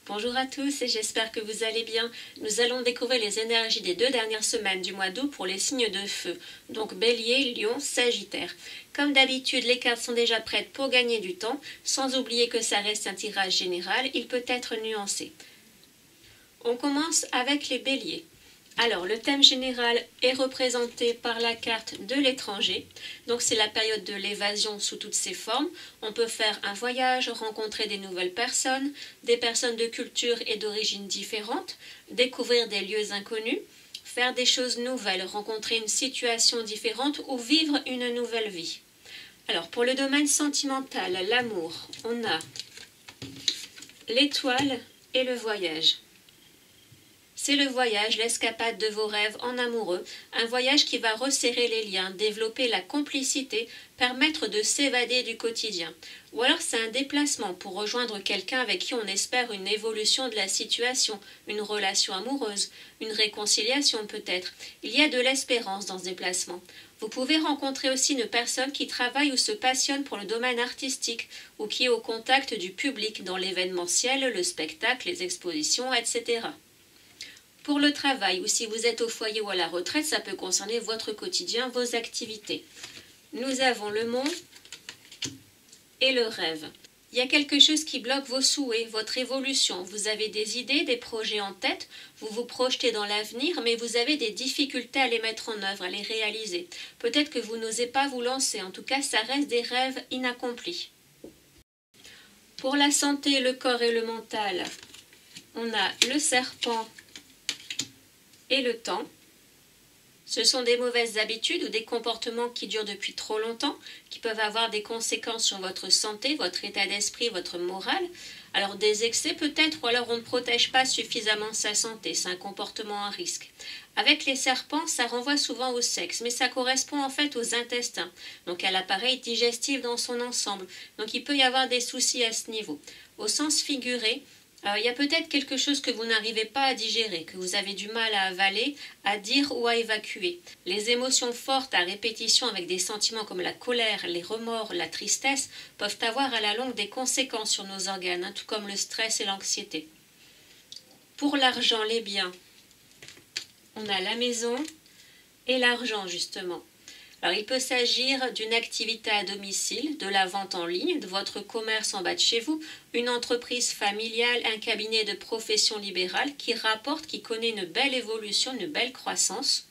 Bonjour à tous et j'espère que vous allez bien. Nous allons découvrir les énergies des 2 dernières semaines du mois d'août pour les signes de feu, donc Bélier, Lion, Sagittaire. Comme d'habitude, les cartes sont déjà prêtes pour gagner du temps, sans oublier que ça reste un tirage général, il peut être nuancé. On commence avec les Béliers. Alors, le thème général est représenté par la carte de l'étranger. Donc, c'est la période de l'évasion sous toutes ses formes. On peut faire un voyage, rencontrer des nouvelles personnes, des personnes de culture et d'origine différentes, découvrir des lieux inconnus, faire des choses nouvelles, rencontrer une situation différente ou vivre une nouvelle vie. Alors, pour le domaine sentimental, l'amour, on a l'étoile et le voyage. C'est le voyage, l'escapade de vos rêves en amoureux, un voyage qui va resserrer les liens, développer la complicité, permettre de s'évader du quotidien. Ou alors c'est un déplacement pour rejoindre quelqu'un avec qui on espère une évolution de la situation, une relation amoureuse, une réconciliation peut-être. Il y a de l'espérance dans ce déplacement. Vous pouvez rencontrer aussi une personne qui travaille ou se passionne pour le domaine artistique ou qui est au contact du public dans l'événementiel, le spectacle, les expositions, etc. Pour le travail ou si vous êtes au foyer ou à la retraite, ça peut concerner votre quotidien, vos activités. Nous avons le monde et le rêve. Il y a quelque chose qui bloque vos souhaits, votre évolution. Vous avez des idées, des projets en tête, vous vous projetez dans l'avenir, mais vous avez des difficultés à les mettre en œuvre, à les réaliser. Peut-être que vous n'osez pas vous lancer, en tout cas ça reste des rêves inaccomplis. Pour la santé, le corps et le mental, on a le serpent et le temps. Ce sont des mauvaises habitudes ou des comportements qui durent depuis trop longtemps, qui peuvent avoir des conséquences sur votre santé, votre état d'esprit, votre morale. Alors des excès peut-être, ou alors on ne protège pas suffisamment sa santé, c'est un comportement à risque. Avec les serpents, ça renvoie souvent au sexe, mais ça correspond en fait aux intestins, donc à l'appareil digestif dans son ensemble. Donc il peut y avoir des soucis à ce niveau. Au sens figuré, il y a peut-être quelque chose que vous n'arrivez pas à digérer, que vous avez du mal à avaler, à dire ou à évacuer. Les émotions fortes à répétition avec des sentiments comme la colère, les remords, la tristesse peuvent avoir à la longue des conséquences sur nos organes, tout comme le stress et l'anxiété. Pour l'argent, les biens, on a la maison et l'argent justement. Alors, il peut s'agir d'une activité à domicile, de la vente en ligne, de votre commerce en bas de chez vous, une entreprise familiale, un cabinet de profession libérale qui rapporte, qui connaît une belle évolution, une belle croissance.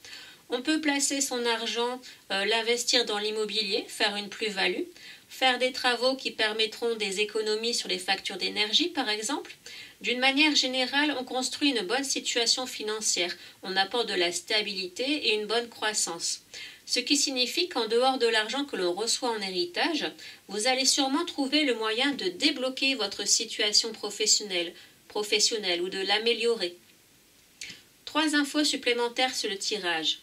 On peut placer son argent, l'investir dans l'immobilier, faire une plus-value, faire des travaux qui permettront des économies sur les factures d'énergie par exemple. D'une manière générale, on construit une bonne situation financière, on apporte de la stabilité et une bonne croissance. Ce qui signifie qu'en dehors de l'argent que l'on reçoit en héritage, vous allez sûrement trouver le moyen de débloquer votre situation professionnelle ou de l'améliorer. 3 infos supplémentaires sur le tirage.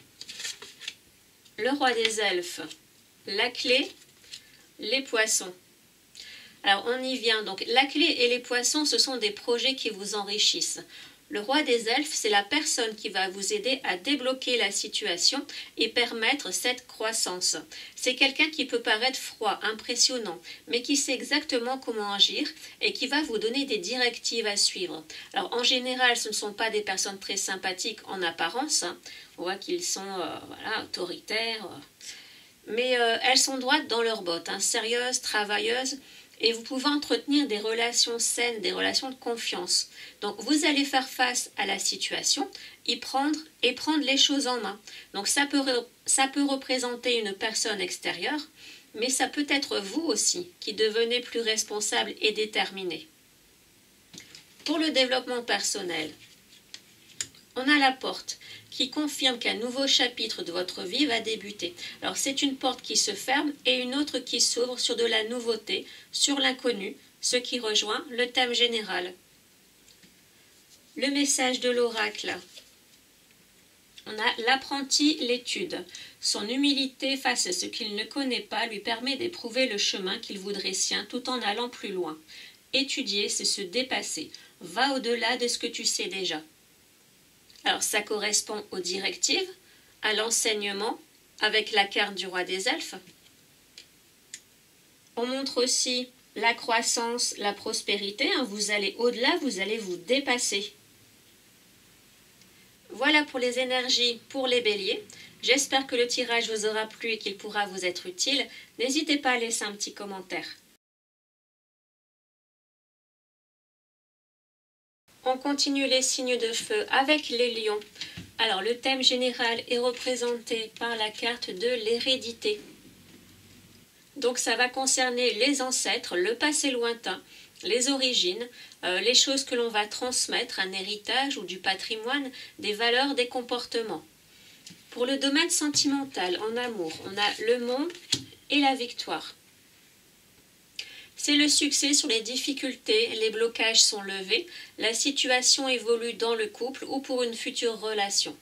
Le roi des elfes, la clé, les poissons. Alors on y vient, donc la clé et les poissons, ce sont des projets qui vous enrichissent. Le roi des elfes, c'est la personne qui va vous aider à débloquer la situation et permettre cette croissance. C'est quelqu'un qui peut paraître froid, impressionnant, mais qui sait exactement comment agir et qui va vous donner des directives à suivre. Alors en général, ce ne sont pas des personnes très sympathiques en apparence. On voit qu'ils sont autoritaires, mais elles sont droites dans leurs bottes, sérieuses, travailleuses. Et vous pouvez entretenir des relations saines, des relations de confiance. Donc vous allez faire face à la situation, prendre les choses en main. Donc ça peut représenter une personne extérieure, mais ça peut être vous aussi qui devenez plus responsable et déterminé. Pour le développement personnel, on a la porte qui confirme qu'un nouveau chapitre de votre vie va débuter. Alors c'est une porte qui se ferme et une autre qui s'ouvre sur de la nouveauté, sur l'inconnu, ce qui rejoint le thème général. Le message de l'oracle. On a l'apprenti, l'étude. Son humilité face à ce qu'il ne connaît pas lui permet d'éprouver le chemin qu'il voudrait sien tout en allant plus loin. Étudier, c'est se dépasser. Va au-delà de ce que tu sais déjà. Alors ça correspond aux directives, à l'enseignement, avec la carte du roi des elfes. On montre aussi la croissance, la prospérité, hein, vous allez au-delà, vous allez vous dépasser. Voilà pour les énergies pour les béliers. J'espère que le tirage vous aura plu et qu'il pourra vous être utile. N'hésitez pas à laisser un petit commentaire. On continue les signes de feu avec les lions. Alors le thème général est représenté par la carte de l'hérédité. Donc ça va concerner les ancêtres, le passé lointain, les origines, les choses que l'on va transmettre, un héritage ou du patrimoine, des valeurs, des comportements. Pour le domaine sentimental, en amour, on a le monde et la victoire. C'est le succès sur les difficultés, les blocages sont levés, la situation évolue dans le couple ou pour une future relation.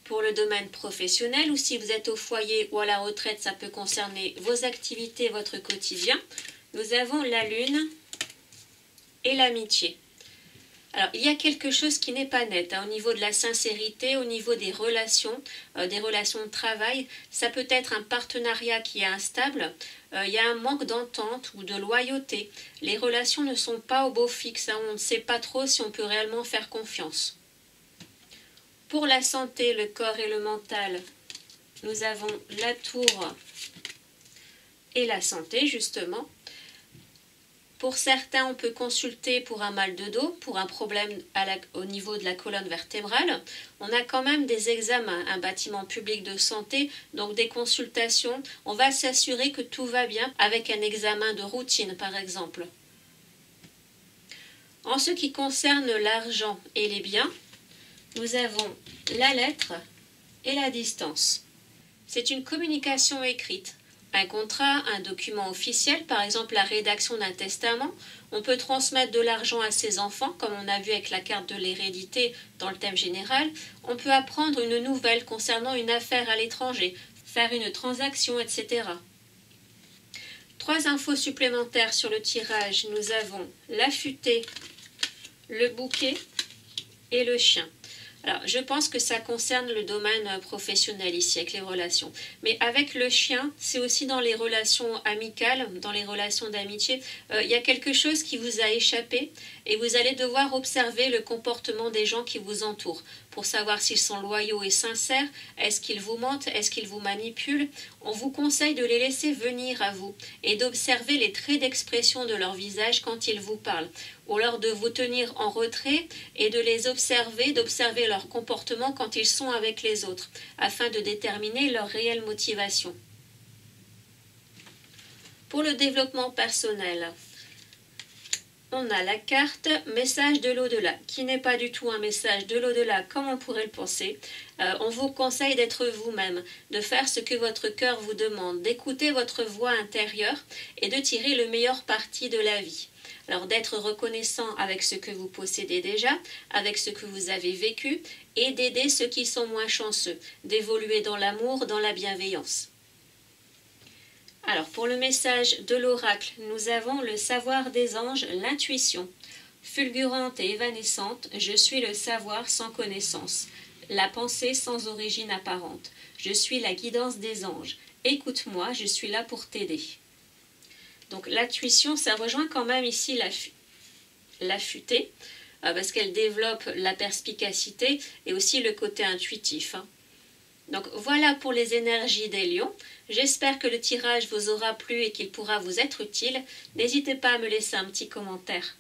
Pour le domaine professionnel, ou si vous êtes au foyer ou à la retraite, ça peut concerner vos activités, votre quotidien. Nous avons la lune et l'amitié. Alors, il y a quelque chose qui n'est pas net au niveau de la sincérité, au niveau des relations de travail. Ça peut être un partenariat qui est instable. Il y a un manque d'entente ou de loyauté. Les relations ne sont pas au beau fixe. On ne sait pas trop si on peut réellement faire confiance. Pour la santé, le corps et le mental, nous avons la tour et la santé, justement. Pour certains, on peut consulter pour un mal de dos, pour un problème au niveau de la colonne vertébrale. On a quand même des examens, un bâtiment public de santé, donc des consultations. On va s'assurer que tout va bien avec un examen de routine, par exemple. En ce qui concerne l'argent et les biens, nous avons la lettre et la distance. C'est une communication écrite. Un contrat, un document officiel, par exemple la rédaction d'un testament, on peut transmettre de l'argent à ses enfants, comme on a vu avec la carte de l'hérédité dans le thème général. On peut apprendre une nouvelle concernant une affaire à l'étranger, faire une transaction, etc. 3 infos supplémentaires sur le tirage. Nous avons la futaie, le bouquet et le chien. Alors, je pense que ça concerne le domaine professionnel ici, avec les relations. Mais avec le chien, c'est aussi dans les relations amicales, dans les relations d'amitié. Il y a quelque chose qui vous a échappé et vous allez devoir observer le comportement des gens qui vous entourent pour savoir s'ils sont loyaux et sincères, est-ce qu'ils vous mentent, est-ce qu'ils vous manipulent. On vous conseille de les laisser venir à vous et d'observer les traits d'expression de leur visage quand ils vous parlent, ou alors de vous tenir en retrait et de les observer, d'observer leur comportement quand ils sont avec les autres, afin de déterminer leur réelle motivation. Pour le développement personnel, on a la carte message de l'au-delà, qui n'est pas du tout un message de l'au-delà comme on pourrait le penser. On vous conseille d'être vous-même, de faire ce que votre cœur vous demande, d'écouter votre voix intérieure et de tirer le meilleur parti de la vie. Alors d'être reconnaissant avec ce que vous possédez déjà, avec ce que vous avez vécu, et d'aider ceux qui sont moins chanceux, d'évoluer dans l'amour, dans la bienveillance. Alors pour le message de l'oracle, nous avons le savoir des anges, l'intuition. Fulgurante et évanescente, je suis le savoir sans connaissance, la pensée sans origine apparente. Je suis la guidance des anges. Écoute-moi, je suis là pour t'aider. Donc l'intuition, ça rejoint quand même ici la futaie, parce qu'elle développe la perspicacité et aussi le côté intuitif. Donc voilà pour les énergies des lions. J'espère que le tirage vous aura plu et qu'il pourra vous être utile. N'hésitez pas à me laisser un petit commentaire.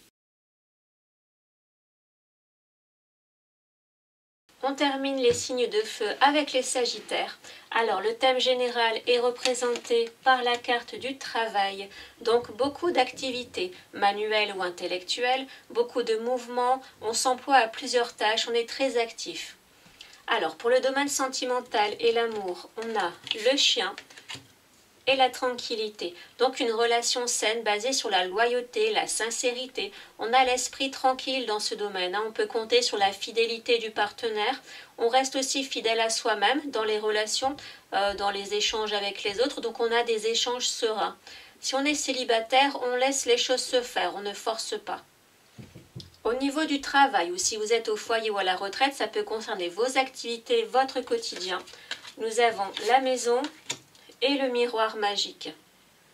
On termine les signes de feu avec les sagittaires. Alors le thème général est représenté par la carte du travail. Donc beaucoup d'activités, manuelles ou intellectuelles, beaucoup de mouvements, on s'emploie à plusieurs tâches, on est très actif. Alors, pour le domaine sentimental et l'amour, on a le chien et la tranquillité. Donc, une relation saine basée sur la loyauté, la sincérité. On a l'esprit tranquille dans ce domaine. On peut compter sur la fidélité du partenaire. On reste aussi fidèle à soi-même dans les relations, dans les échanges avec les autres. Donc, on a des échanges sereins. Si on est célibataire, on laisse les choses se faire. On ne force pas. Au niveau du travail, ou si vous êtes au foyer ou à la retraite, ça peut concerner vos activités, votre quotidien. Nous avons la maison et le miroir magique.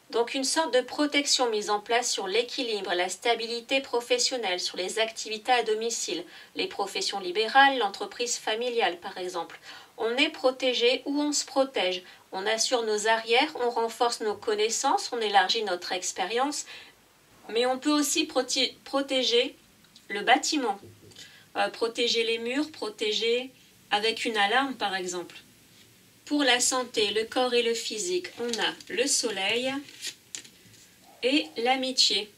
Donc une sorte de protection mise en place sur l'équilibre, la stabilité professionnelle, sur les activités à domicile, les professions libérales, l'entreprise familiale par exemple. On est protégé ou on se protège. On assure nos arrières, on renforce nos connaissances, on élargit notre expérience, mais on peut aussi protéger le bâtiment, protéger les murs, protéger avec une alarme par exemple. Pour la santé, le corps et le physique, on a le soleil et l'amitié.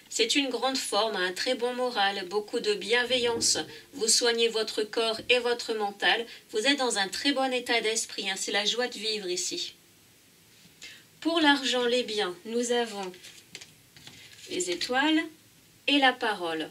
C'est une grande forme, un très bon moral, beaucoup de bienveillance. Vous soignez votre corps et votre mental. Vous êtes dans un très bon état d'esprit. C'est la joie de vivre ici. Pour l'argent, les biens, nous avons les étoiles et la parole.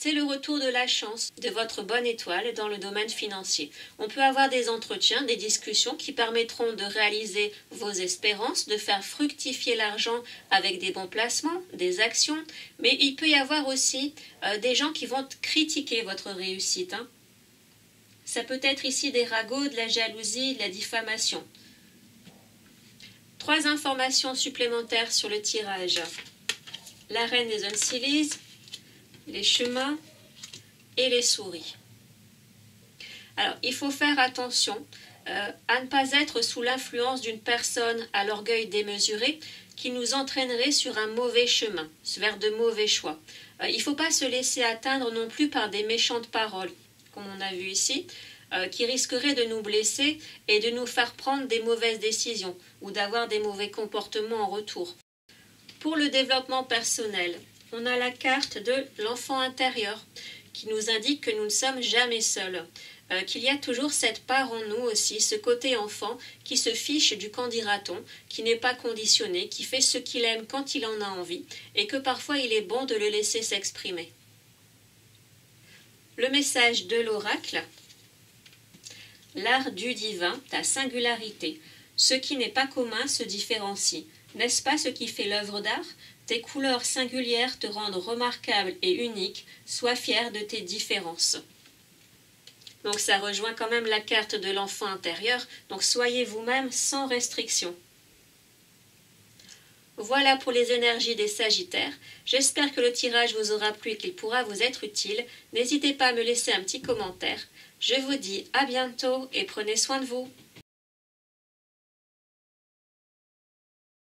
C'est le retour de la chance de votre bonne étoile dans le domaine financier. On peut avoir des entretiens, des discussions qui permettront de réaliser vos espérances, de faire fructifier l'argent avec des bons placements, des actions, mais il peut y avoir aussi des gens qui vont critiquer votre réussite. Ça peut être ici des ragots, de la jalousie, de la diffamation. 3 informations supplémentaires sur le tirage. La reine des Uncilis, les chemins et les souris. Alors, il faut faire attention à ne pas être sous l'influence d'une personne à l'orgueil démesuré qui nous entraînerait sur un mauvais chemin, vers de mauvais choix. Il ne faut pas se laisser atteindre non plus par des méchantes paroles, comme on a vu ici, qui risqueraient de nous blesser et de nous faire prendre des mauvaises décisions ou d'avoir des mauvais comportements en retour. Pour le développement personnel, on a la carte de l'enfant intérieur qui nous indique que nous ne sommes jamais seuls, qu'il y a toujours cette part en nous aussi, ce côté enfant qui se fiche du qu'en dira-t-on, qui n'est pas conditionné, qui fait ce qu'il aime quand il en a envie et que parfois il est bon de le laisser s'exprimer. Le message de l'oracle, l'art du divin, ta singularité, ce qui n'est pas commun se différencie. N'est-ce pas ce qui fait l'œuvre d'art ? Tes couleurs singulières te rendent remarquable et unique, sois fier de tes différences. Donc ça rejoint quand même la carte de l'enfant intérieur, donc soyez vous-même sans restriction. Voilà pour les énergies des Sagittaires. J'espère que le tirage vous aura plu et qu'il pourra vous être utile. N'hésitez pas à me laisser un petit commentaire. Je vous dis à bientôt et prenez soin de vous.